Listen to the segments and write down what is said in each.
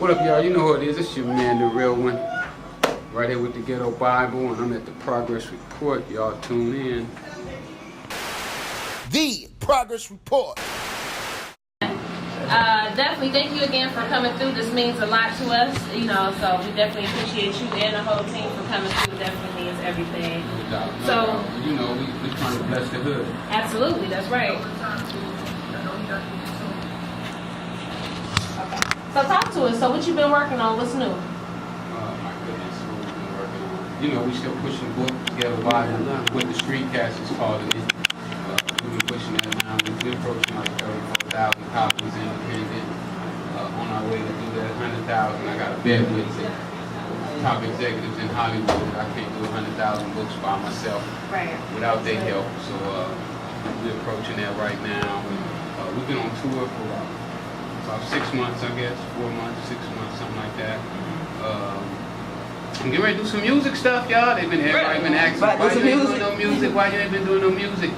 What up, y'all? You know who it is. It's your man, the real one. Right here with the Ghetto Bible, and I'm at the Progress Report. Y'all tune in. The Progress Report. Definitely thank you again for coming through. This means a lot to us, so we definitely appreciate you and the whole team for coming through. Definitely means everything. No doubt. We trying to bless the hood. Absolutely, that's right. Okay. So talk to us. So what you been working on? What's new? My goodness, what we've been working on. We still pushing the book, Ghetto Bible, with the street cast is calling it. We've been pushing that now. We're approaching like 34,000 copies independent. On our way to do that 100,000. I got a bet with the top executives in Hollywood that I can't do 100,000 books by myself without their help. So we're approaching that right now. We've been on tour for about 6 months, I guess, 4 months, 6 months, something like that. I'm getting ready to do some music stuff, y'all. Everybody been asking, why you ain't doing no music? Why you ain't been doing no music?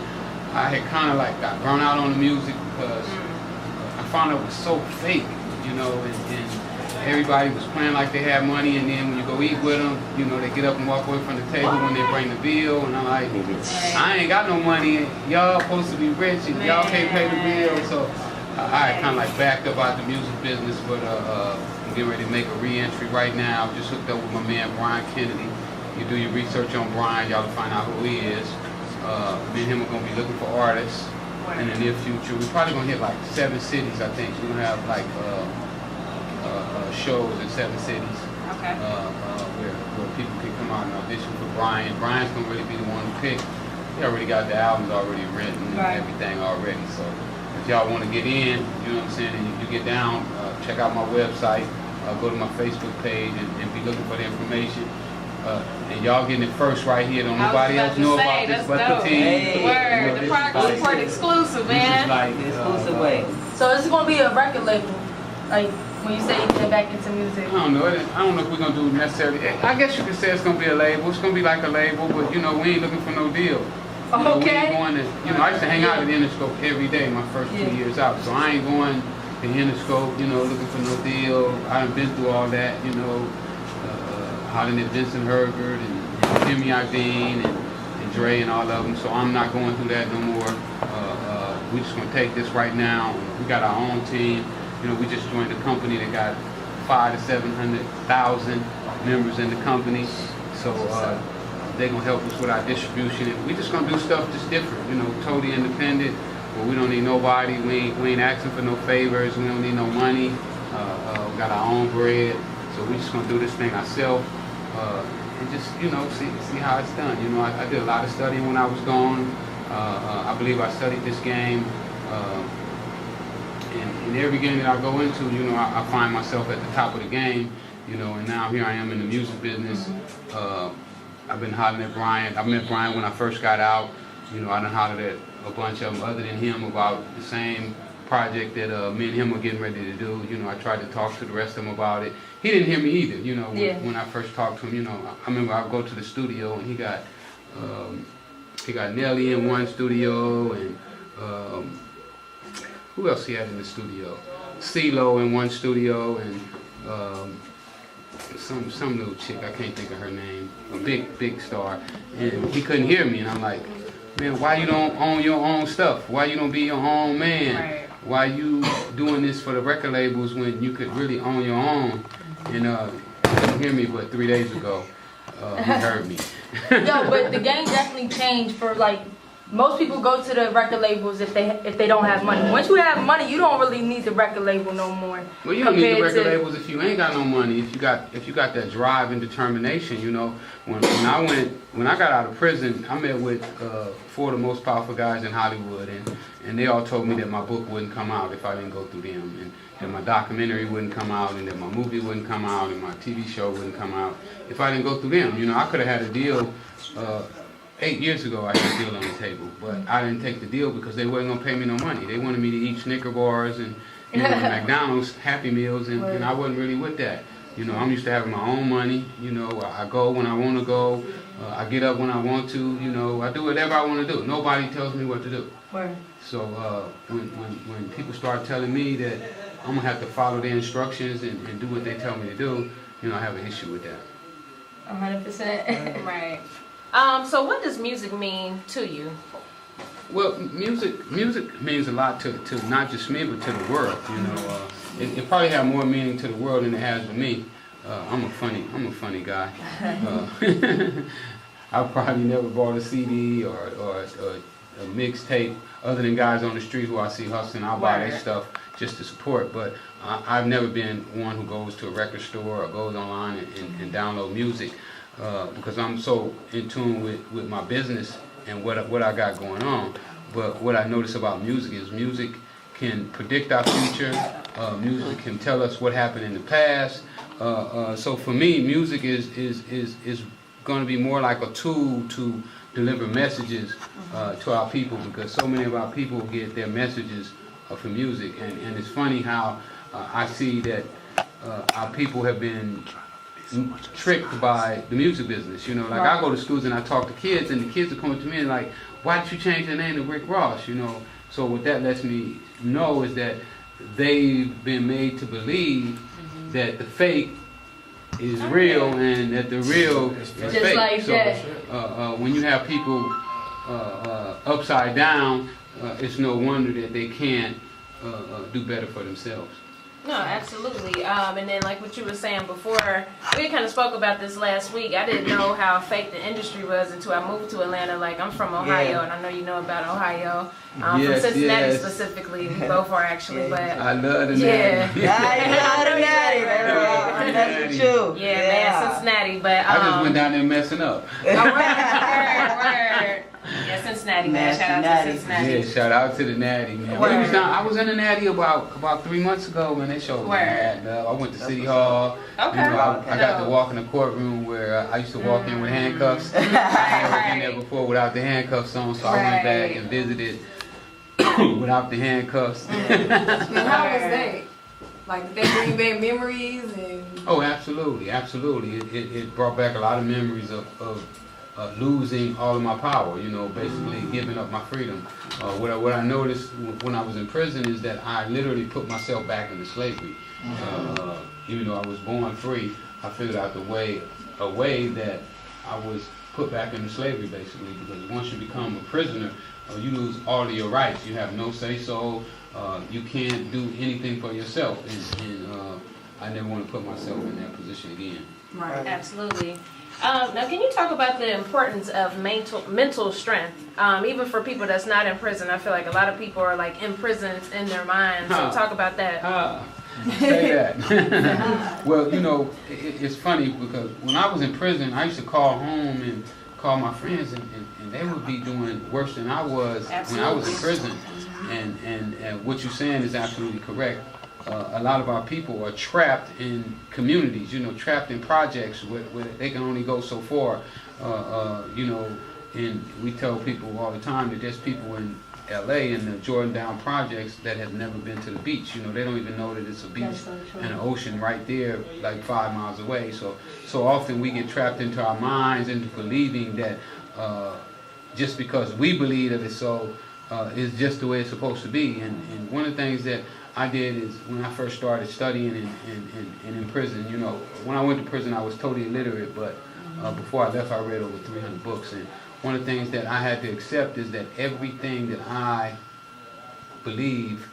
I had kind of like got burnt out on the music because I found it was so fake, and everybody was playing like they had money, and then when you go eat with them, they get up and walk away from the table when they bring the bill, and I'm like, I ain't got no money, y'all supposed to be rich, and y'all can't pay the bill, so I kind of like backed up out the music business, but I'm getting ready to make a re-entry right now. Just hooked up with my man Brian Kennedy. You do your research on Brian, y'all will find out who he is. Me and him are going to be looking for artists in the near future. We're probably going to hit like 7 cities, I think. We're going to have like shows in 7 cities where people can come out and audition for Brian. Brian's going to really be the one to pick. He already got the albums already written and everything already. So if y'all want to get in, you know what I'm saying, and you get down, check out my website, go to my Facebook page and be looking for the information. And y'all getting it first right here. Don't nobody else know about this but the team. Hey. Word, the Progress Report exclusive, man. Like, exclusive way. So it's going to be a record label, like when you say you get back into music. I don't know if we're going to do necessarily. I guess you could say it's going to be a label. It's going to be like a label, but we ain't looking for no deal. We ain't going to, I used to hang out at Interscope every day my first 2 years out. So I ain't going to Interscope, looking for no deal. I've been through all that, hollering at Vincent Herbert and Jimmy Iovine and Dre and all of them. So I'm not going through that no more. We're just going to take this right now. We got our own team. We just joined a company that got 500,000 to 700,000 members in the company. So they're going to help us with our distribution. And we're just going to do stuff just different, totally independent. Where we don't need nobody. We ain't asking for no favors. We don't need no money. We got our own bread. So we're just going to do this thing ourselves. And just, see how it's done. I did a lot of studying when I was gone. I believe I studied this game. In every game that I go into, I find myself at the top of the game, and now here I am in the music business. I've been hollering at Brian. I met Brian when I first got out. I done hollered at a bunch of them other than him about the same project that me and him were getting ready to do. I tried to talk to the rest of them about it. He didn't hear me either, when I first talked to him. I remember I'd go to the studio and he got Nelly in one studio and who else he had in the studio? CeeLo in one studio and some little chick, I can't think of her name, a big star. And he couldn't hear me and I'm like, man, why you don't own your own stuff? Why you don't be your own man? Right. Why you doing this for the record labels when you could really own your own? And he couldn't hear me but 3 days ago. He heard me. Yo, but the game definitely changed for most people go to the record labels if they don't have money. Once you have money, you don't really need the record label no more. Well, you don't need the record labels if you ain't got no money. If you got that drive and determination, When I got out of prison, I met with 4 of the most powerful guys in Hollywood, and they all told me that my book wouldn't come out if I didn't go through them, and that my documentary wouldn't come out, and that my movie wouldn't come out, and my TV show wouldn't come out if I didn't go through them. I could have had a deal. 8 years ago, I had a deal on the table, but I didn't take the deal because they wasn't gonna pay me no money. They wanted me to eat Snicker bars and McDonald's Happy Meals, and I wasn't really with that. I'm used to having my own money. I go when I want to go. I get up when I want to. I do whatever I want to do. Nobody tells me what to do. Right. So when people start telling me that I'm gonna have to follow their instructions and do what they tell me to do, you know, I have an issue with that. 100%. Right. So what does music mean to you? Well, music means a lot to not just me, but to the world. You know, it probably has more meaning to the world than it has to me. I'm a funny guy. I probably never bought a CD or a mixtape other than guys on the street who I see hustling. I'll buy their stuff just to support. But I've never been one who goes to a record store or goes online and download music because I'm so in tune with my business and what I got going on. But what I notice about music is music can predict our future. Music can tell us what happened in the past. So for me, music is going to be more like a tool to deliver messages to our people, because so many of our people get their messages from music. And it's funny how I see that our people have been tricked by the music business. You know, like I go to schools and I talk to kids, and the kids are coming to me and like, why did you change the name to Rick Ross? You know, so what that lets me know is that they've been made to believe that the fake is real and that the real is just fake. Like so that. When you have people upside down, it's no wonder that they can't do better for themselves. No, absolutely. And then like what you were saying before, we kind of spoke about this last week. I didn't know how fake the industry was until I moved to Atlanta. Like I'm from Ohio, and I know you know about Ohio. From Cincinnati specifically. We both are actually, but I love the natty. I love the natty. That's the truth. Yeah, man, Cincinnati. But I just went down there messing up. word. Yeah, Cincinnati, man. Shout out to Cincinnati. Yeah, shout out to the natty, man. I was in the natty about 3 months ago, man. They showed me that. I went to City Hall. Okay. You know, I got to walk in the courtroom where I used to walk in with handcuffs. I never been there before without the handcuffs on, so I went back and visited without the handcuffs. And how was that? Like, did they bring back memories? Oh, absolutely. It brought back a lot of memories of losing all of my power, you know, basically giving up my freedom. What I noticed when I was in prison is that I literally put myself back into slavery. Even though I was born free, I figured out a way that I was put back into slavery, basically, because once you become a prisoner, you lose all of your rights. You have no say-so. You can't do anything for yourself, and I never want to put myself in that position again. Right. Absolutely. Now, can you talk about the importance of mental strength, even for people that's not in prison? I feel like a lot of people are like imprisoned in their minds. So talk about that. Say that. Well, you know, it's funny because when I was in prison, I used to call home and call my friends, and they would be doing worse than I was when I was in prison. And what you're saying is absolutely correct. A lot of our people are trapped in communities, you know, trapped in projects where they can only go so far. You know, and we tell people all the time that there's people in LA in the Jordan Down projects that have never been to the beach. You know, they don't even know that it's a beach and an ocean right there, like 5 miles away. So often we get trapped into our minds into believing that just because we believe that it's so, is just the way it's supposed to be. And one of the things that I did is when I first started studying and in prison, you know, when I went to prison I was totally illiterate, but before I left I read over 300 books. And one of the things that I had to accept is that everything that I believe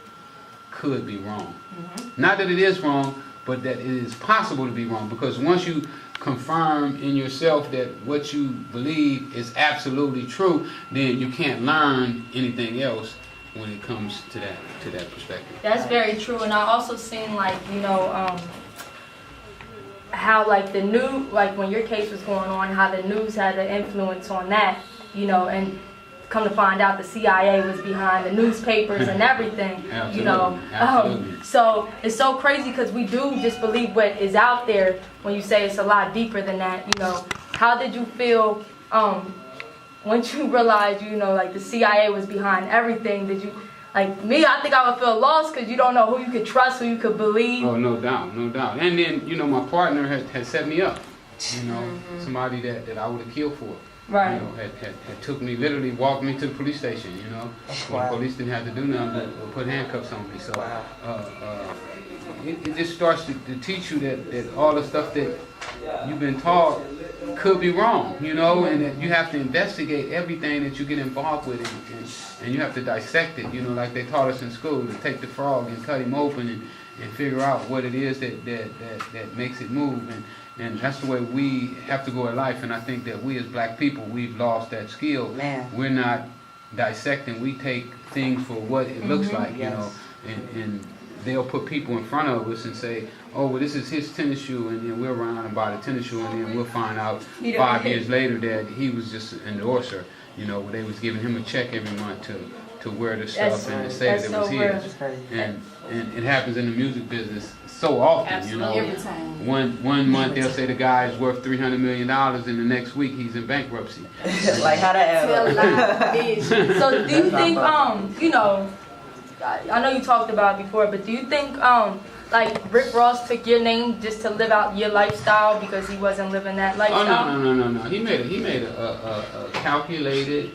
could be wrong. Not that it is wrong, but that it is possible to be wrong, because once you confirm in yourself that what you believe is absolutely true, then you can't learn anything else when it comes to that perspective. That's very true. And I also seen, like, you know, how like the new, like when your case was going on, how the news had an influence on that, you know, and come to find out the CIA was behind the newspapers and everything. Absolutely. You know. Absolutely. So it's so crazy because we do just believe what is out there when you say it's a lot deeper than that, you know. How did you feel once you realized, you know, like the CIA was behind everything? Did you, like me, I think I would feel lost because you don't know who you could trust, who you could believe. Oh, no doubt. And then, you know, my partner had set me up, you know, somebody that I would have killed for. Right. You know, had took me, literally walked me to the police station, you know. Wow. The police didn't have to do nothing but put handcuffs on me. So Wow. it just starts to teach you that all the stuff that you've been taught could be wrong, you know, and that you have to investigate everything that you get involved with, and you have to dissect it, you know, like they taught us in school, to take the frog and cut him open and figure out what it is that makes it move, and that's the way we have to go in life. And I think that we as black people, we've lost that skill. Man. We're not dissecting, we take things for what it looks like, you know, and they'll put people in front of us and say, oh, well, this is his tennis shoe, and then we'll run out and buy the tennis shoe, and then we'll find out 5 years later that he was just an endorser, you know, where they was giving him a check every month to wear the stuff and to say that it was his. And it happens in the music business so often, you know. Every time. One month they'll say the guy's worth $300 million, and the next week he's in bankruptcy. Like how that Tell lie, bitch. So do you think, you know, I know you talked about it before, but do you think, like Rick Ross took your name just to live out your lifestyle because he wasn't living that lifestyle? Oh no. He made a calculated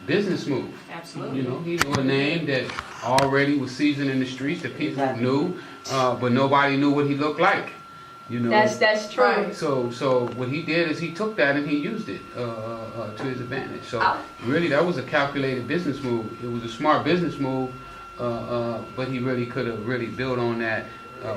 business move. Absolutely. You know, he knew a name that already was seasoned in the streets that people knew, but nobody knew what he looked like. You know. That's true. Right. So what he did is he took that and he used it to his advantage. So really, that was a calculated business move. It was a smart business move, but he really could have really built on that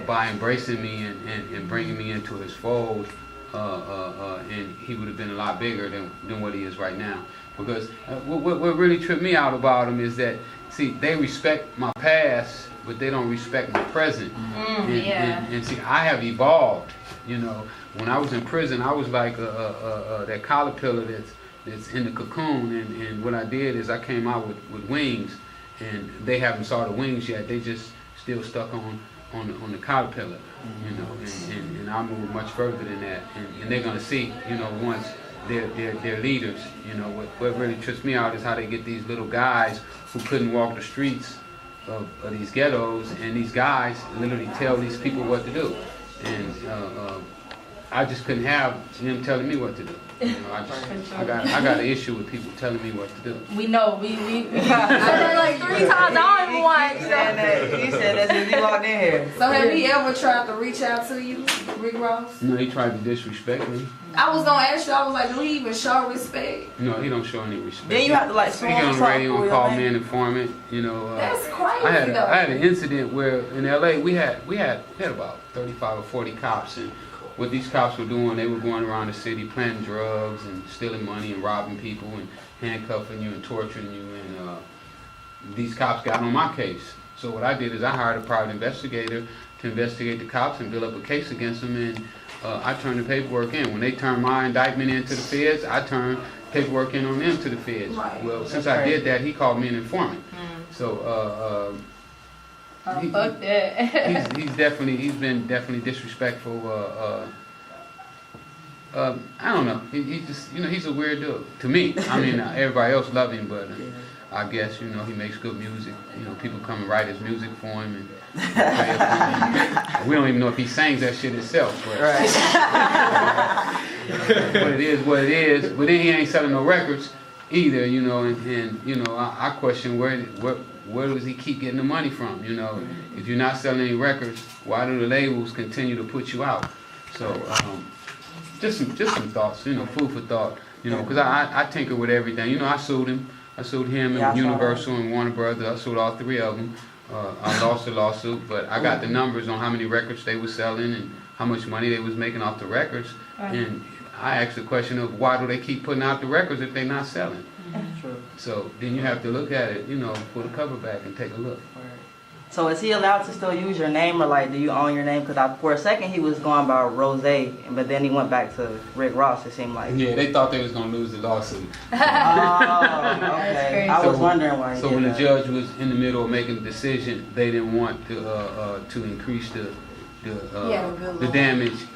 by embracing me and bringing me into his fold. And he would have been a lot bigger than what he is right now. Because what really tripped me out about him is that, see, they respect my past, but they don't respect my present. And see, I have evolved. You know, when I was in prison, I was like that caterpillar that's in the cocoon. And what I did is I came out with wings, and they haven't saw the wings yet. They just still stuck on the caterpillar. You know, and I moved much further than that. And they're gonna see, you know, once they're leaders. You know, what really trips me out is how they get these little guys who couldn't walk the streets of these ghettos, and these guys literally tell these people what to do. And I just couldn't have them telling me what to do. You know, I got an issue with people telling me what to do. We know. We got I like 3 times. I don't even want. He said that since he walked in here. So have he ever tried to reach out to you, Rick Ross? No, he tried to disrespect me. I was gonna ask you, I was like, do he even show respect? No, he don't show any respect. Then you have to like He get on the radio and call me an informant. You know, That's crazy I though. had an incident where in LA we had about 35 or 40 cops, and what these cops were doing, they were going around the city planting drugs and stealing money and robbing people and handcuffing you and torturing you, and these cops got on my case. So what I did is I hired a private investigator to investigate the cops and build up a case against them, and I turned the paperwork in. When they turned my indictment in to the feds, I turned paperwork in on them to the feds. Right. Well, since I did that, he called me an informant. So Fuck that. he's been definitely disrespectful. I don't know. He just, you know, he's a weird dude to me. I mean, everybody else love him, but I guess, you know, he makes good music. You know, people come and write his music for him and play it for him. We don't even know if he sings that shit himself. But, but it is what it is. But then he ain't selling no records either, you know. And you know, I question where does he keep getting the money from? You know, if you're not selling any records, why do the labels continue to put you out? So just some thoughts, you know, food for thought. You know, because I tinker with everything. You know, I sued him. I sued him and Universal and Warner Brothers. I sued all 3 of them. I lost the lawsuit, but I got the numbers on how many records they were selling and how much money they was making off the records. And I asked the question of why do they keep putting out the records if they're not selling? True. So then you have to look at it, you know, pull the cover back and take a look. So is he allowed to still use your name, or like do you own your name? Because for a second he was going by Rose, but then he went back to Rick Ross, it seemed like. Yeah, they thought they was going to lose the lawsuit. Oh, okay. I was wondering why he So did when the that. judge was in the middle of making the decision, they didn't want to increase the damage.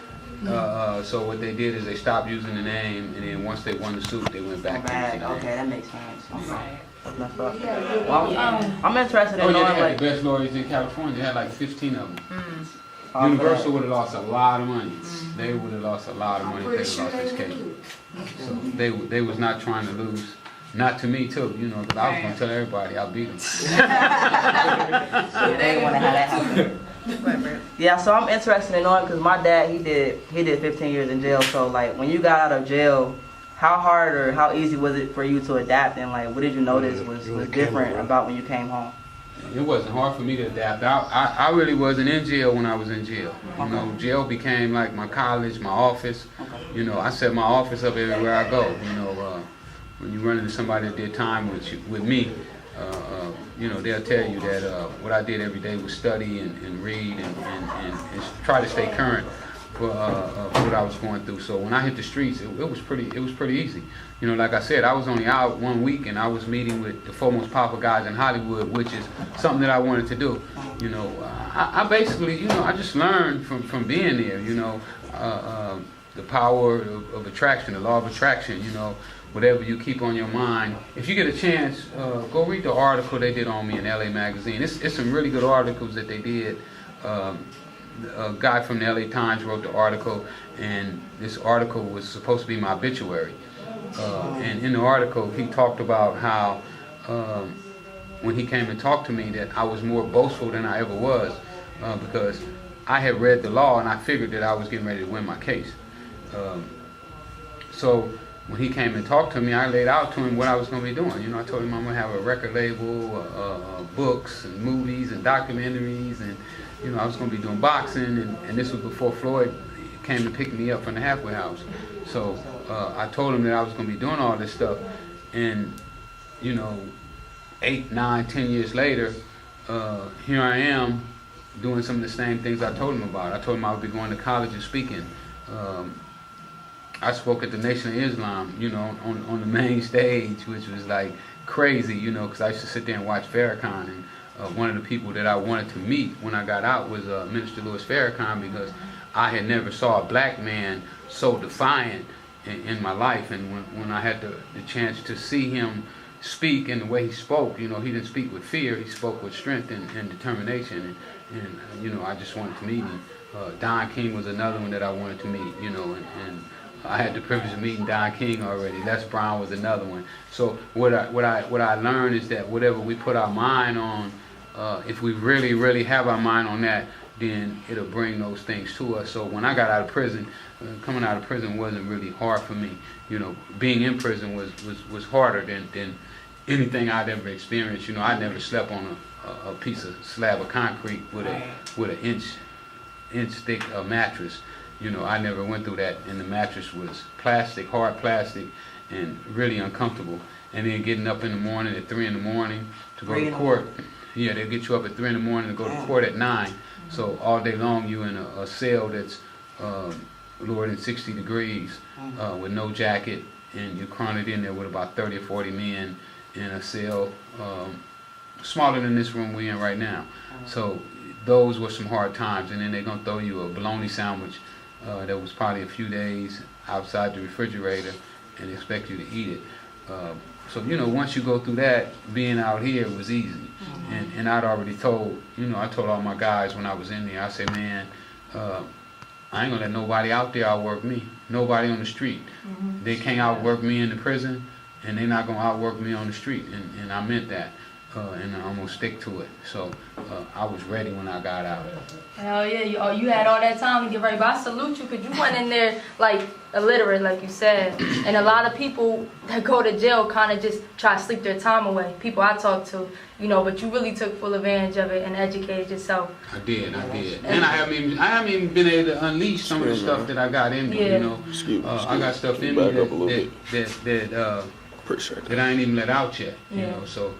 So what they did is they stopped using the name, and then once they won the suit, they went back to using the name. Okay, that makes sense. Right. That's messed up. Well, I'm interested in Oh yeah, knowing they had like. the best lawyers in California. They had like 15 of them. Universal would have lost a lot of money. They would have lost a lot of money if they lost this case. So they was not trying to lose. Not to me too, you know, because I was gonna tell everybody I beat them. They want to have that happen. Yeah, so I'm interested in knowing because my dad he did 15 years in jail. So like when you got out of jail, how hard or how easy was it for you to adapt, and like what did you notice was different about when you came home? It wasn't hard for me to adapt. I really wasn't in jail when I was in jail. You know, jail became like my college, my office. You know, I set my office up everywhere I go. You know, when you run into somebody that did time with me, you know, they'll tell you that what I did every day was study and read and try to stay current for what I was going through. So when I hit the streets, it was pretty easy. You know, like I said, I was only out 1 week and I was meeting with the foremost powerful guys in Hollywood, which is something that I wanted to do. You know, I basically, you know, I just learned from being there. You know, the power of attraction, the law of attraction. You know, whatever you keep on your mind. If you get a chance, go read the article they did on me in LA Magazine. It's some really good articles that they did. A guy from the LA Times wrote the article, and this article was supposed to be my obituary. And in the article, he talked about how when he came and talked to me that I was more boastful than I ever was because I had read the law and I figured that I was getting ready to win my case. So when he came and talked to me, I laid out to him what I was going to be doing. You know, I told him I'm going to have a record label, books and movies and documentaries, and you know, I was going to be doing boxing, and this was before Floyd came to pick me up from the halfway house. So I told him that I was going to be doing all this stuff, and you know, 8, 9, 10 years later, here I am doing some of the same things I told him about. I told him I would be going to college and speaking. I spoke at the Nation of Islam, you know, on the main stage, which was like crazy, you know, because I used to sit there and watch Farrakhan, and one of the people that I wanted to meet when I got out was Minister Louis Farrakhan, because I had never saw a black man so defiant in my life. And when I had the chance to see him speak in the way he spoke, you know, he didn't speak with fear, he spoke with strength and determination. And you know, I just wanted to meet him. Don King was another one that I wanted to meet, you know, and I had the privilege of meeting Don King already. Les Brown was another one. So what I learned is that whatever we put our mind on, if we really have our mind on that, then it'll bring those things to us. So when I got out of prison, coming out of prison wasn't really hard for me. You know, being in prison was harder than anything I'd ever experienced. You know, I never slept on a piece of slab of concrete with an inch thick mattress. You know, I never went through that, and the mattress was plastic, hard plastic, and really uncomfortable. And then getting up in the morning at 3 in the morning to go to court. Yeah, they'll get you up at 3 in the morning to go to court at 9. So all day long you in a cell that's lower than 60 degrees with no jacket, and you're crowded in there with about 30 or 40 men in a cell smaller than this room we're in right now. So those were some hard times. And then they're going to throw you a bologna sandwich that was probably a few days outside the refrigerator and expect you to eat it. So, you know, once you go through that, being out here was easy. And I'd already told, you know, I told all my guys when I was in there, I said, man, I ain't gonna let nobody out there outwork me. Nobody on the street. They can't outwork me in the prison, and they're not gonna outwork me on the street. And I meant that. And I'm gonna stick to it. So I was ready when I got out. Hell yeah, you had all that time to get ready. But I salute you because you went in there like illiterate, like you said. And a lot of people that go to jail kind of just try to sleep their time away. People I talk to, you know, but you really took full advantage of it and educated yourself. I did. And I haven't even been able to unleash some of the stuff that I got in me. You know, I got stuff in me that I ain't even let out yet. You know, so.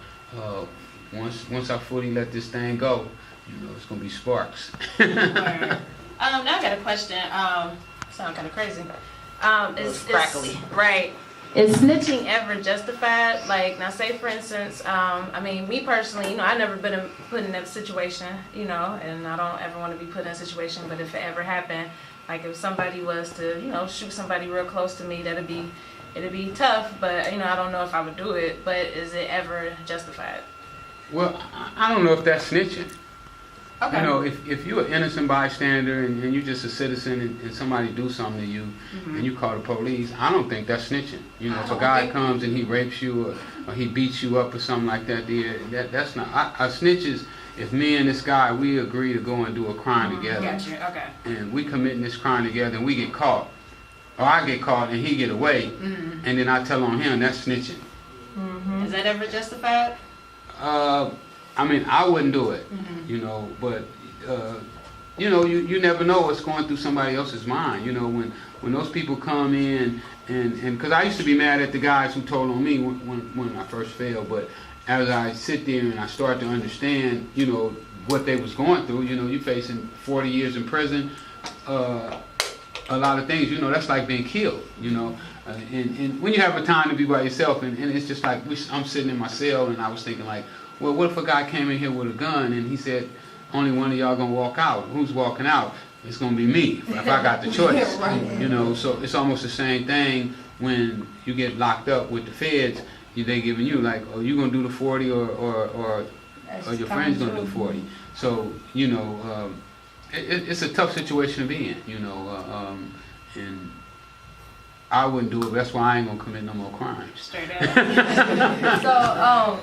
Once I fully let this thing go, you know, it's gonna be sparks. Now I got a question. Sound kind of crazy. Is crackly, right? Is snitching ever justified? Like, now say for instance, I mean, me personally, you know, I've never been put in that situation, you know, and I don't ever want to be put in a situation. But if it ever happened, like if somebody was to, you know, shoot somebody real close to me, it'd be tough, but you know, I don't know if I would do it. But is it ever justified? Well, I don't know if that's snitching. Okay. You know, if you're an innocent bystander and you're just a citizen and somebody do something to you and you call the police, I don't think that's snitching. You know, if a guy comes and he rapes you or he beats you up or something like that, that's not. I snitches. If me and this guy, we agree to go and do a crime together, Gotcha. Okay. and we committing this crime together and we get caught, or I get caught and he get away, and then I tell on him, that's snitching. Is that ever justified? I mean, I wouldn't do it, you know, but, you know, you never know what's going through somebody else's mind, you know, when those people come in, and because I used to be mad at the guys who told on me when I first failed, but as I sit there and I start to understand, you know, what they was going through, you know, you're facing 40 years in prison, a lot of things, you know, that's like being killed, you know, and when you have a time to be by yourself, and it's just like, I'm sitting in my cell, and I was thinking like, well, what if a guy came in here with a gun and he said, only one of y'all gonna walk out? Who's walking out? It's gonna be me if I got the choice. You know, so it's almost the same thing when you get locked up with the feds. They giving you like, oh, you gonna do the 40 or your friend's gonna do 40. So you know, it's a tough situation to be in. You know, and I wouldn't do it. That's why I ain't gonna commit no more crimes. Straight up. So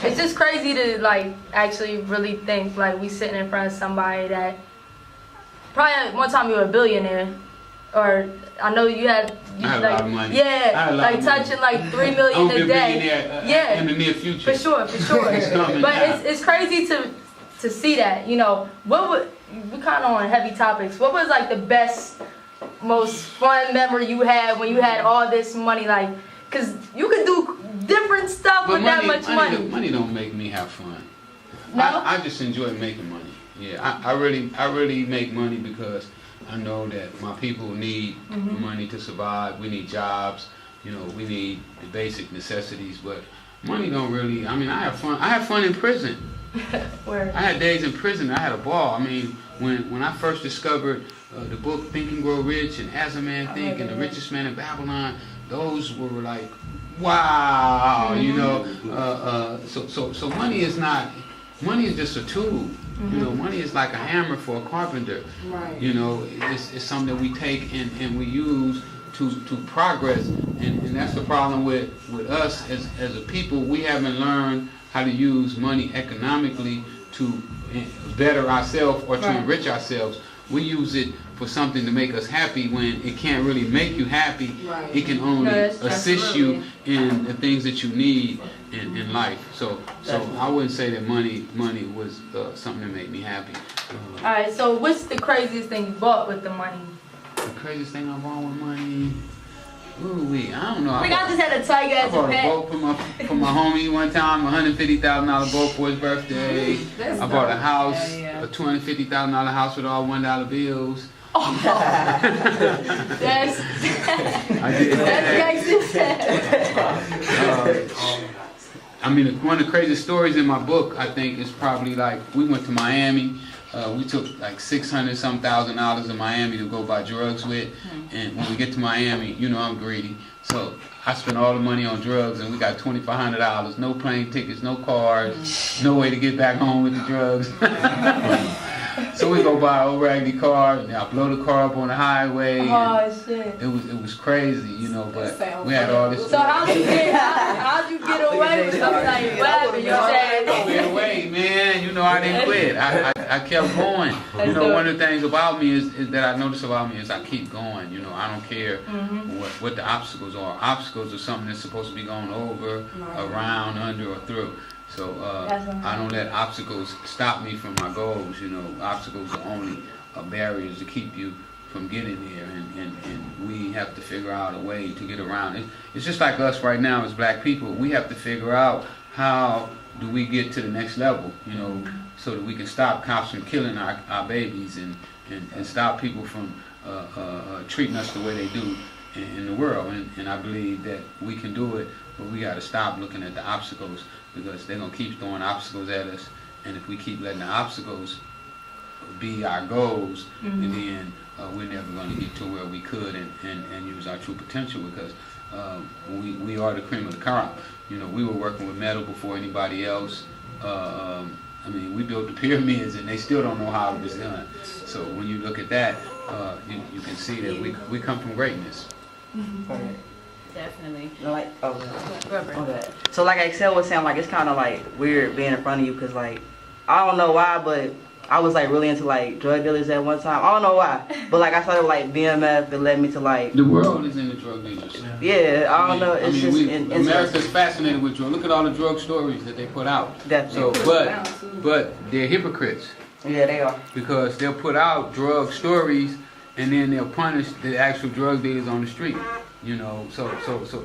it's just crazy to like actually really think like we sitting in front of somebody that probably one time you were a billionaire, or I know you had I had like a lot of money. yeah, like touching like $3 million a day. Yeah, in the near future. for sure. It's coming But now. it's crazy to see that. You know, what would we kind of on heavy topics? What was like the best, most fun memory you had when you had all this money? Like, cause you could do different stuff But with that much money. Money don't make me have fun. No? I just enjoy making money. Yeah, I really make money because I know that my people need money to survive. We need jobs. You know, we need the basic necessities. But money don't really. I mean, I have fun. I have fun in prison. Where? I had days in prison. I had a ball. I mean, when I first discovered the book Think and Grow Rich and As a Man Think and The Richest Man in Babylon, those were like, wow, you know. So money is not. Money is just a tool. You know, money is like a hammer for a carpenter. Right. You know, it's something that we take and we use to progress. And that's the problem with us as a people. We haven't learned how to use money economically to better ourselves or to enrich ourselves. We use it for something to make us happy when it can't really make you happy. Right. It can only assist you absolutely. in the things that you need in life. So I wouldn't say that money was something that made me happy. All right. So what's the craziest thing you bought with the money? The craziest thing I bought with money, I don't know. I just had a tiger I as a bought a pet. boat for my homie one time, $150,000 boat for his birthday. That's I bought a dope. house, Yeah. a $250,000 house with all $1 bills. That's I did that. gangster. I mean, one of the craziest stories in my book, I think, is probably like we went to Miami. We took like $600-some thousand in Miami to go buy drugs with, and when we get to Miami, you know I'm greedy, so I spent all the money on drugs, and we got $2,500. No plane tickets, no cars, no way to get back home with the drugs. So we go buy an old raggedy car, and I blow the car up on the highway. Oh shit. It was crazy, you know, but sounds we had all this. So how'd you get away with something like what happened? You I said. quit away, man. You know, I didn't quit. I kept going. You know, one of the things about me is that I notice about me is I keep going. You know, I don't care what the obstacles are. Obstacles are something that's supposed to be going over, around, under, or through. So I don't let obstacles stop me from my goals. You know, obstacles are only barriers to keep you from getting there, and we have to figure out a way to get around it. It's just like us right now as black people. We have to figure out how do we get to the next level, you know, so that we can stop cops from killing our babies and stop people from treating us the way they do in the world. And I believe that we can do it, but we got to stop looking at the obstacles, because they're going to keep throwing obstacles at us. And if we keep letting the obstacles be our goals, and then we're never going to get to where we could and use our true potential, because we are the cream of the crop. You know, we were working with metal before anybody else. I mean, we built the pyramids and they still don't know how it was done. So when you look at that, you can see that we come from greatness. Right. Definitely. Like, Rubber. okay. So like Excel was saying, like it's kind of like weird being in front of you because like I don't know why, but I was like really into like drug dealers at one time. I don't know why, but like I started like BMF. It led me to like The world is in the drug dealers. yeah. I don't know. It's just America's fascinated with drug. Look at all the drug stories that they put out. Definitely. So, but they're hypocrites Yeah, they are. because they'll put out drug stories and then they'll punish the actual drug dealers on the street. You know, so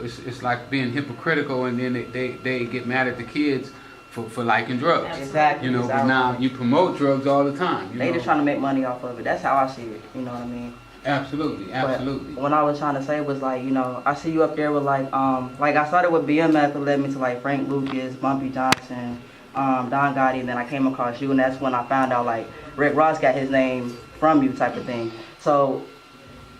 it's like being hypocritical, and then they get mad at the kids for liking drugs. Exactly. You know, but now you promote drugs all the time. They just trying to make money off of it. That's how I see it. You know what I mean? Absolutely. But what I was trying to say was like, you know, I see you up there with like I started with BMF. It led me to like Frank Lucas, Bumpy Johnson, Don Gotti, and then I came across you, and that's when I found out like Rick Ross got his name from you type of thing. So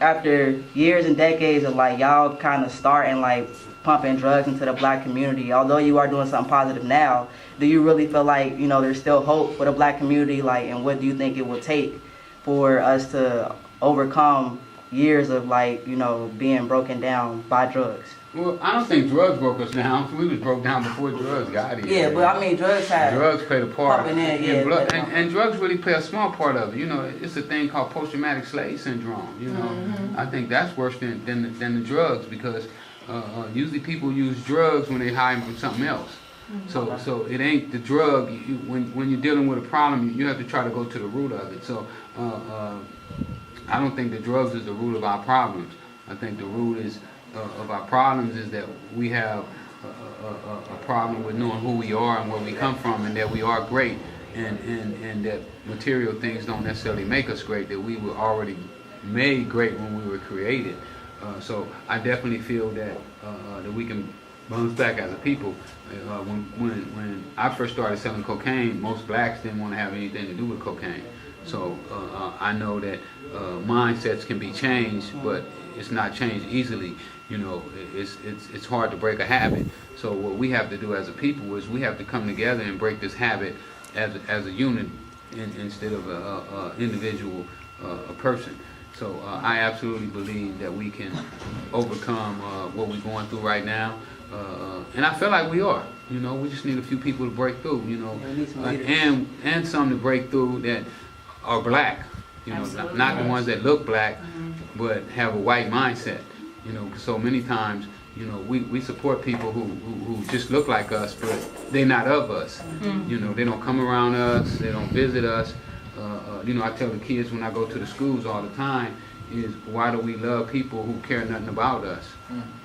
after years and decades of like y'all kind of starting like pumping drugs into the black community, although you are doing something positive now, do you really feel like, you know, there's still hope for the black community? Like, and what do you think it will take for us to overcome years of like, you know, being broken down by drugs? Well, I don't think drugs broke us down. We was broke down before drugs got here. Yeah, but I mean, drugs played a part. And drugs really play a small part of it. You know, it's a thing called post-traumatic slave syndrome. You know, I think that's worse than the drugs because usually people use drugs when they're hiding from something else. So it ain't the drug. When you're dealing with a problem, you have to try to go to the root of it. So I don't think the drugs is the root of our problems. I think the root of our problems is that we have a problem with knowing who we are and where we come from, and that we are great, and that material things don't necessarily make us great, that we were already made great when we were created. So I definitely feel that that we can bounce back as a people. When I first started selling cocaine, most blacks didn't want to have anything to do with cocaine. So I know that mindsets can be changed, but it's not changed easily. You know, it's hard to break a habit. So what we have to do as a people is we have to come together and break this habit as a unit instead of a individual, a person. So I absolutely believe that we can overcome what we're going through right now, and I feel like we are. You know, we just need a few people to break through. You know, and some to break through that are black. You know, not the ones that look black, but have a white mindset. You know, so many times, you know, we support people who just look like us, but they're not of us. You know, they don't come around us, they don't visit us. You know, I tell the kids when I go to the schools all the time is why do we love people who care nothing about us?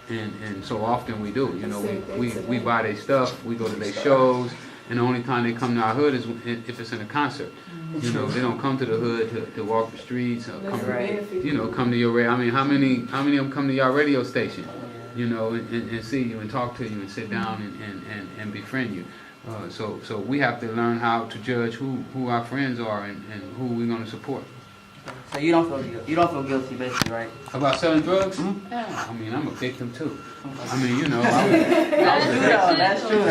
And so often we do. You know, we buy their stuff, we go to their shows, and the only time they come to our hood is if it's in a concert. You know, they don't come to the hood to walk the streets or come to your radio. I mean, how many of them come to your radio station? You know, and see you and talk to you and sit down and befriend you. So we have to learn how to judge who our friends are and who we're going to support. So you don't feel guilty, basically, right? About selling drugs? Yeah. I mean, I'm a victim too. I mean, you know, that's true.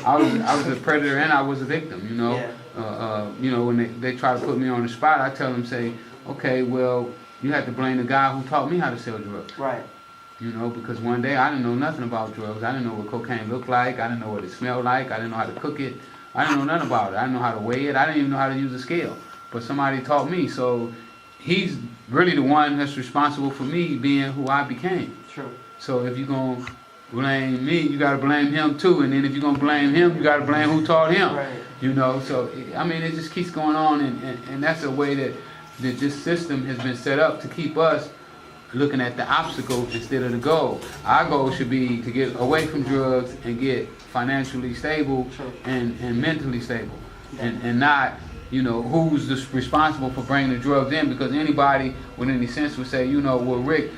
I was a predator and I was a victim. You know, you know, when they try to put me on the spot, I tell them, say, okay, well, you have to blame the guy who taught me how to sell drugs. Right. You know, because one day I didn't know nothing about drugs. I didn't know what cocaine looked like. I didn't know what it smelled like. I didn't know how to cook it. I didn't know nothing about it. I didn't know how to weigh it. I didn't even know how to use a scale. But somebody taught me. So he's really the one that's responsible for me being who I became. True. So if you're going to blame me, you got to blame him too. And then if you're going to blame him, you got to blame who taught him. Right. You know, so, I mean, it just keeps going on. And that's a way that this system has been set up to keep us looking at the obstacle instead of the goal. Our goal should be to get away from drugs and get financially stable and mentally stable. And not, you know, who's responsible for bringing the drugs in, because anybody with any sense would say, you know, well, Rick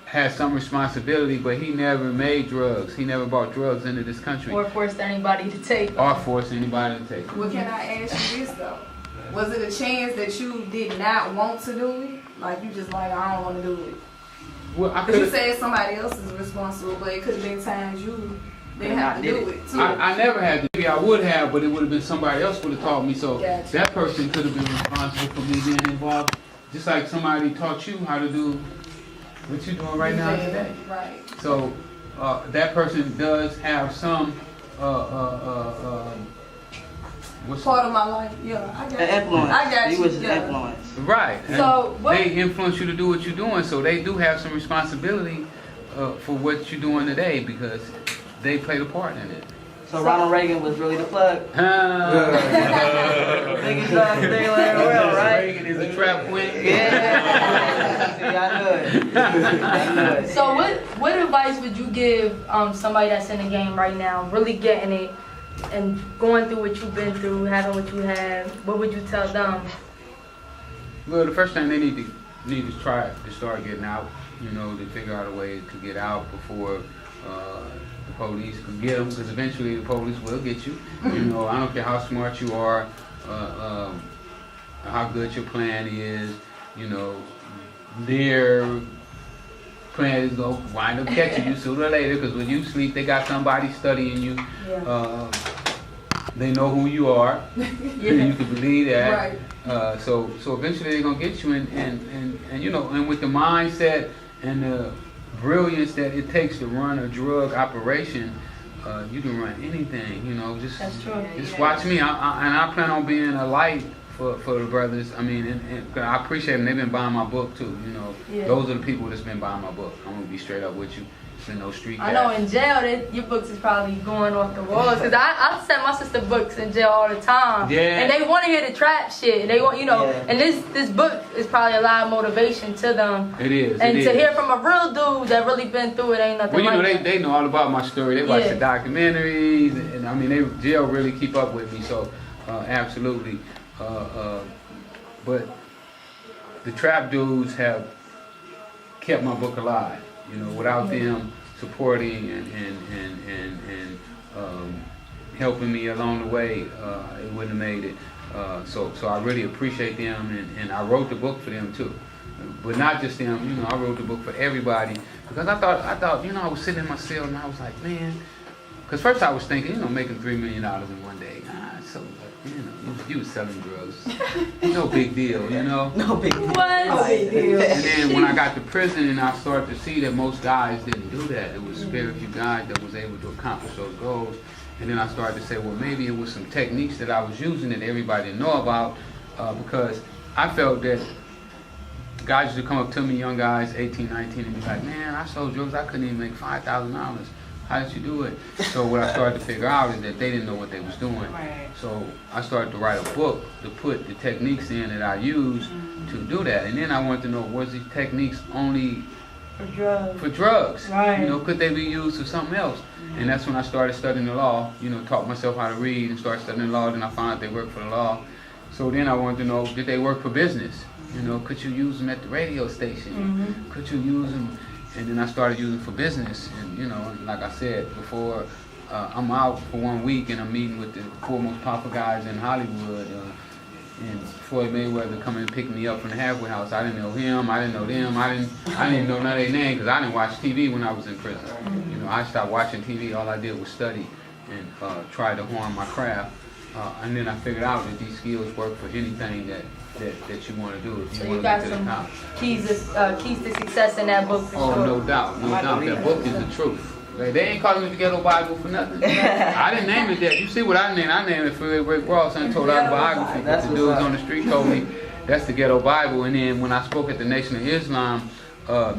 has some responsibility, but he never made drugs. He never brought drugs into this country. Or forced anybody to take. Or forced anybody to take. Well, can I ask you this, though? Was it a chance that you did not want to do it? Like, you just like, I don't want to do it? Well, Because you said somebody else is responsible, but it could have been times you they have to do it too. I never had to. Maybe I would have, but it would have been somebody else would have taught me. So that person could have been responsible for me being involved. Just like somebody taught you how to do what you're doing right now today. Right. So that person does have some what's part of my life. Yeah, I got influence. I got He you. was Yeah. influence. right. And So what? they influence you to do what you're doing. So they do have some responsibility for what you're doing today because they played a part in it. So Ronald Reagan was really the plug. Biggest thing in the world, right? Reagan is a trap queen. Yeah. See, I knew it. So what advice would you give somebody that's in the game right now, really getting it and going through what you've been through, having what you have? What would you tell them? Well, the first thing they need to try to start getting out. You know, to figure out a way to get out before the police can get them, because eventually the police will get you. You know, I don't care how smart you are, how good your plan is. You know, their plan is going to wind up catching you sooner or later, because when you sleep, they got somebody studying you. Yeah. They know who you are. You can believe that. Right. So eventually they're gonna get you, and you know, and with the mindset and the brilliance that it takes to run a drug operation, you can run anything. You know, just That's true. just watch me. I plan on being a light for the brothers. I mean, and I appreciate them. They've been buying my book too. You know, those are the people that's been buying my book. I'm gonna be straight up with you. In those street I know in jail your books is probably going off the walls because I send my sister books in jail all the time. Yeah. And they want to hear the trap shit. And they want, you know, and this book is probably a lot of motivation to them. It is. And to hear from a real dude that really been through it ain't nothing. Well, you know, like they know all about my story. They watch the documentaries, and I mean, jail really keep up with me. So, absolutely. But the trap dudes have kept my book alive. You know, without them supporting and helping me along the way, it wouldn't have made it. So I really appreciate them, and I wrote the book for them too. But not just them, you know, I wrote the book for everybody because I thought, you know, I was sitting in my cell and I was like, man, because first I was thinking, you know, making $3 million in one day. So, you know, you was selling drugs. No big deal, you know? No big deal. What? No big deal. And then when I got to prison and I started to see that most guys didn't do that. It was very few guys that was able to accomplish those goals. And then I started to say, well, maybe it was some techniques that I was using that everybody didn't know about because I felt that guys used to come up to me, young guys, 18, 19, and be like, man, I sold drugs, I couldn't even make $5,000. How did you do it? So what I started to figure out is that they didn't know what they was doing. Right. So I started to write a book to put the techniques in that I use to do that. And then I wanted to know, was these techniques only For drugs. Right. You know, could they be used for something else? And that's when I started studying the law, you know, taught myself how to read and started studying the law. Then I found out they work for the law. So then I wanted to know, did they work for business? You know, could you use them at the radio station? Could you use them? And then I started using for business. And, you know, like I said before, I'm out for 1 week and I'm meeting with the four most popular guys in Hollywood. And Floyd Mayweather come and pick me up from the halfway house. I didn't know him. I didn't know them. I didn't know none of their names because I didn't watch TV when I was in prison. You know, I stopped watching TV. All I did was study and try to hone my craft. And then I figured out that these skills work for anything that you want to do. If So you you want got to get to the top. some keys to success in that book for Oh, sure. no doubt, no doubt. That book is the truth. They ain't calling it the Ghetto Bible for nothing. I didn't name it that. You see what I named? I named it Freeway Rick Ross, Untold Autobiography. That's The dudes on the street told me that's the Ghetto Bible. And then when I spoke at the Nation of Islam,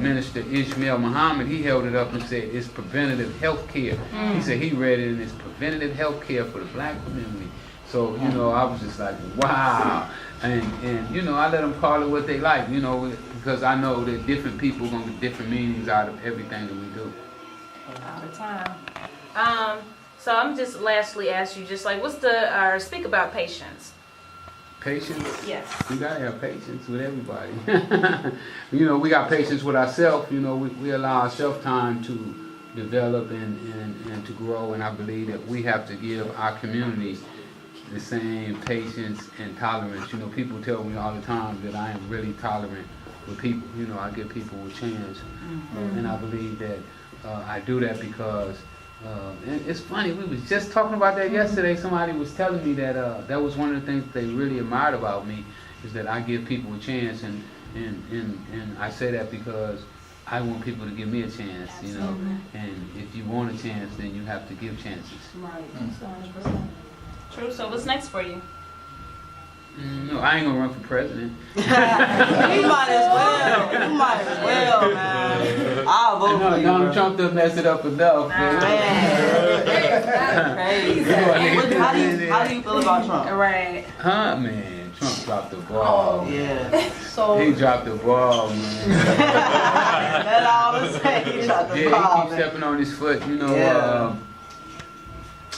Minister Ishmael Muhammad, he held it up and said it's preventative health care. He said he read it and it's preventative health care for the black community. So, you know, I was just like, wow. And you know, I let them call it what they like, you know, because I know that different people are going to get different meanings out of everything that we do. All the time. So I'm just lastly ask you, just like, speak about patience. Patience? Yes. We gotta have patience with everybody. You know, we got patience with ourselves. You know, we allow ourselves time to develop and to grow. And I believe that we have to give our community the same patience and tolerance. You know, people tell me all the time that I am really tolerant with people. You know, I give people a chance. And I believe that I do that because And it's funny, we was just talking about that yesterday. Somebody was telling me that that was one of the things that they really admired about me, is that I give people a chance, and I say that because I want people to give me a chance, you know. And if you want a chance, then you have to give chances. Right. True. So what's next for you? No, I ain't gonna run for president. You might as well. You might as well, man. I'll vote for you. Donald Trump done messed it up enough. Man. Crazy. How do you feel about Trump? Right. Huh, man? Trump dropped the ball. Oh, yeah. So He dropped the ball, man. That's all I'm saying. He dropped the ball, Yeah, he keeps man. stepping on his foot, you know. Yeah.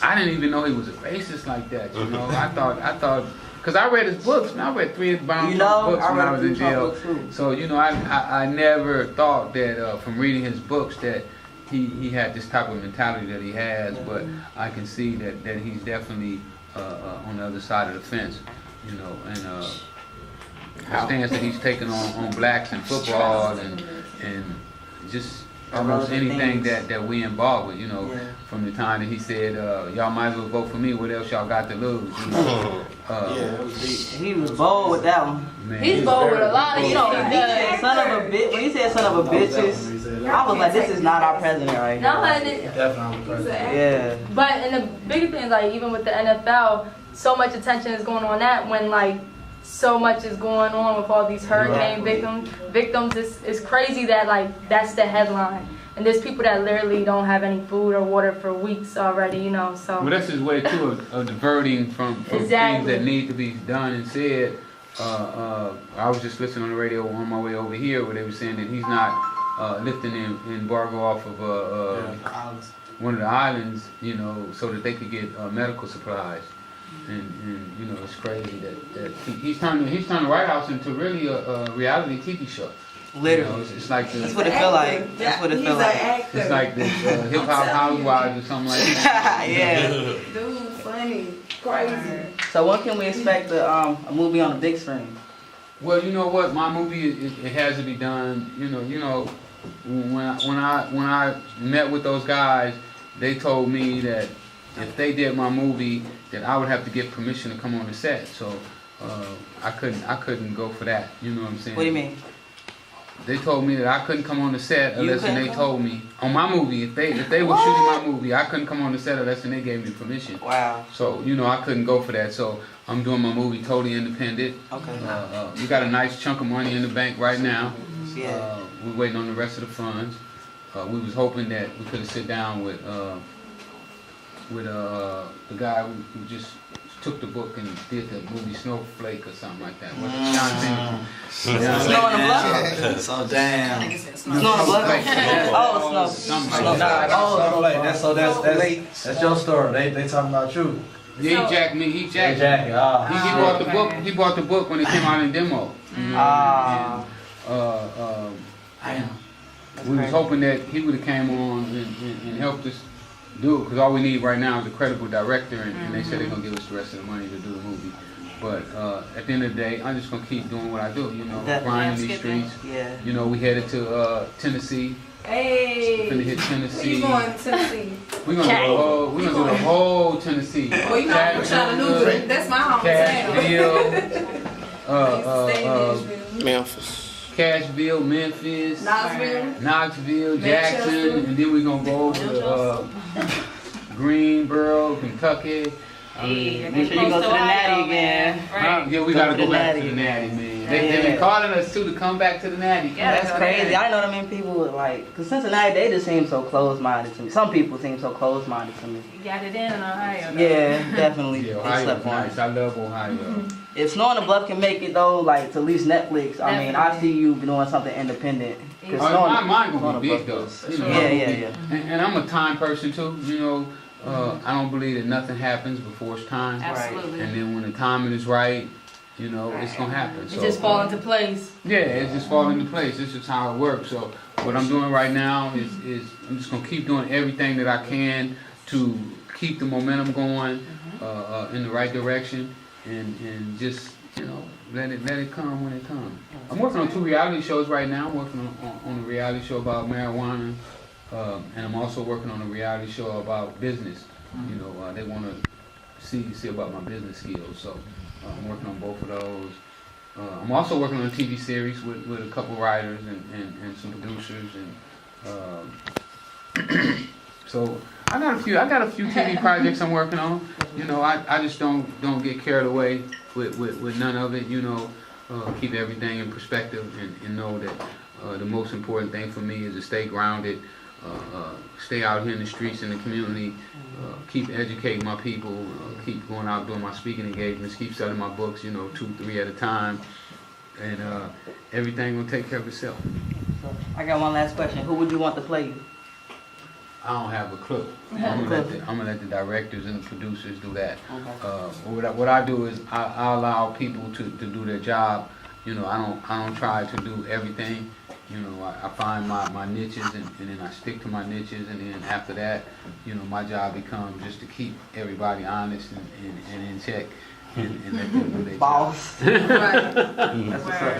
I didn't even know he was a racist like that, you know. I thought, because I read his books, man. I read 3 Bound books when I was in jail. So, you know, I never thought that from reading his books that he had this type of mentality that he has, but I can see that he's definitely on the other side of the fence, you know, and the stance that he's taken on blacks in football and just almost anything that we involved with, you know, from the time that he said, y'all might as well vote for me, what else y'all got to lose, you know. He was bold with that one. Man, he's bold with a lot of, You know, when he said son of a bitch, when he said son of a bitches, I was like, this is not our president right no, here. and it, Yeah. but and the bigger thing is like even with the NFL, so much attention is going on that when like so much is going on with all these hurricane victims. It's crazy that like that's the headline. And there's people that literally don't have any food or water for weeks already, you know, so. Well, that's his way, too, of diverting from things that need to be done and said. I was just listening on the radio on my way over here where they were saying that he's not lifting the embargo off of one of the islands, you know, so that they could get medical supplies. And you know, it's crazy that he's turning the White House into really a reality TV show. Literally. You know, it's like That's what it feel like. That's what it feel like. It's like this Hip Hop Housewives or something like that. Yeah. Dude, funny, crazy. So when can we expect a movie on the big screen? Well, you know what, my movie it has to be done. You know, when I met with those guys, they told me that if they did my movie, that I would have to get permission to come on the set. So I couldn't go for that. You know what I'm saying? What do you mean? They told me that I couldn't come on the set unless they told me on my movie. If they were shooting my movie, I couldn't come on the set unless they gave me permission. Wow. So you know I couldn't go for that. So I'm doing my movie totally independent. Okay. We got a nice chunk of money in the bank right now. Yeah. We're waiting on the rest of the funds. We was hoping that we could have sit down with the guy who just took the book and did the movie Snowflake or something like that. Snow on the Bluff? So damn. Snow on the Bluff? Oh, Snow. Something like that. That's your story. They talking about you. Yeah, he jacked me. He jacked me. Jackie. He bought the book. He bought the book when it came out in demo. You know, and we was hoping that he would have came on and helped us do it, because all we need right now is a credible director, and they said they're gonna give us the rest of the money to do the movie. But at the end of the day, I'm just gonna keep doing what I do. You know, grinding these streets. Yeah. You know, we headed to Tennessee. Hey. Finna hit Tennessee. You going to Tennessee? We're gonna do the whole Tennessee. Well, you know I'm trying to lose it. That's my hometown. Cashville, Memphis. Cashville, Memphis, Knoxville, Jackson, and then we're gonna go over to Greensboro, Kentucky. Make sure you go to the Natty again. Yeah, we gotta go back to the Natty, man. They've been calling us too to come back to the Natty. That's crazy. I know what I mean. People would like, because Cincinnati, they just seem so close-minded to me. Some people seem so close-minded to me. You got it in Ohio, though. Yeah, definitely. Yeah, They Ohio's slept on nice. it. I love Ohio. If Snow on the Bluff can make it though, like to at least Netflix, I mean, I see you doing something independent. 'Cause Snow on the- Mine Snow on gonna the be big Bluff though. is- You know, Yeah. And I'm a time person too. You know, I don't believe that nothing happens before it's time. Absolutely. And then when the timing is right, you know, it's gonna happen. It So, just fall into place. yeah, it just falls into place. This is how it works. So what I'm doing right now is I'm just gonna keep doing everything that I can to keep the momentum going in the right direction, and just, you know, let it come when it comes. I'm working on 2 reality shows right now. I'm working on a reality show about marijuana And I'm also working on a reality show about business. You know, they want to see about my business skills. So I'm working on both of those. I'm also working on a TV series with a couple writers and some producers, and so I got a few TV projects I'm working on. You know, I just don't get carried away with none of it. You know, keep everything in perspective and know that the most important thing for me is to stay grounded, stay out here in the streets in the community, keep educating my people, keep going out doing my speaking engagements, keep selling my books, you know, 2, 3 at a time, and everything will take care of itself. So, I got one last question. Who would you want to play you? I don't have a clue. I'm gonna let the directors and the producers do that. Okay. What I do is I allow people to do their job. You know, I don't try to do everything. You know, I find my niches and then I stick to my niches, and then after that, you know, my job becomes just to keep everybody honest and in check and let them do their Boss. Right. That's what's up.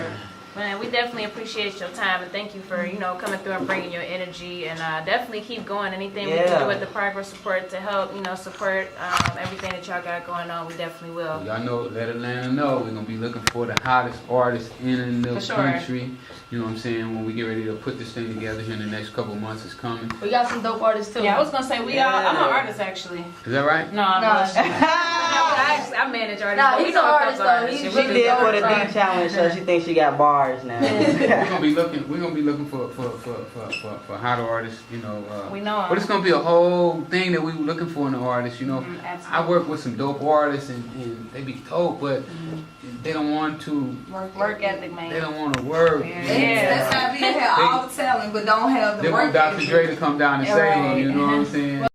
Man, we definitely appreciate your time and thank you for, you know, coming through and bringing your energy, and definitely keep going. Anything we can do with the Progress Report to help, you know, support everything that y'all got going on, we definitely will. Y'all know, let Atlanta know we're gonna be looking for the hottest artists in the country. You know what I'm saying? When we get ready to put this thing together here in the next couple of months, it's coming. We got some dope artists too. Yeah, I was gonna say I'm an artist actually. Is that right? No, I'm not. I manage artists. Nah, but he's we know an a artist, couple though. artists. He's She did for the D challenge, so she thinks she got bars now. We're gonna be looking for hotter artists, you know. We know 'em. But it's gonna be a whole thing that we were looking for in the artists, you know. I work with some dope artists and they be dope, but they don't want to Work ethic, man. They don't want to work. That's how we have all the talent, but don't have the They work want Dr. ethic. Dre to come down and save them, you know what I'm saying?